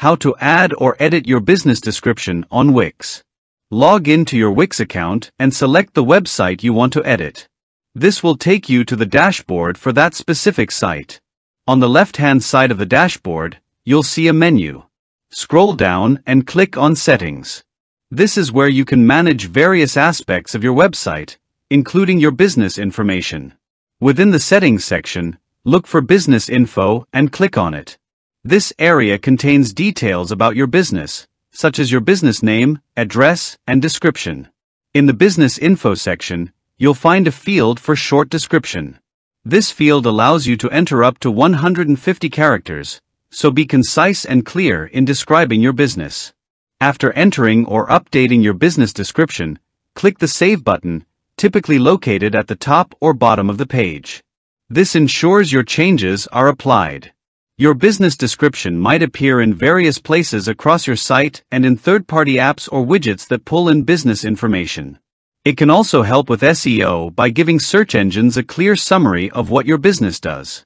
How to add or edit your business description on Wix. Log into your Wix account and select the website you want to edit. This will take you to the dashboard for that specific site. On the left-hand side of the dashboard, you'll see a menu. Scroll down and click on Settings. This is where you can manage various aspects of your website, including your business information. Within the Settings section, look for Business Info and click on it. This area contains details about your business, such as your business name, address, and description. In the Business Info section, you'll find a field for short description. This field allows you to enter up to 150 characters, so be concise and clear in describing your business. After entering or updating your business description, click the Save button, typically located at the top or bottom of the page. This ensures your changes are applied. Your business description might appear in various places across your site and in third-party apps or widgets that pull in business information. It can also help with SEO by giving search engines a clear summary of what your business does.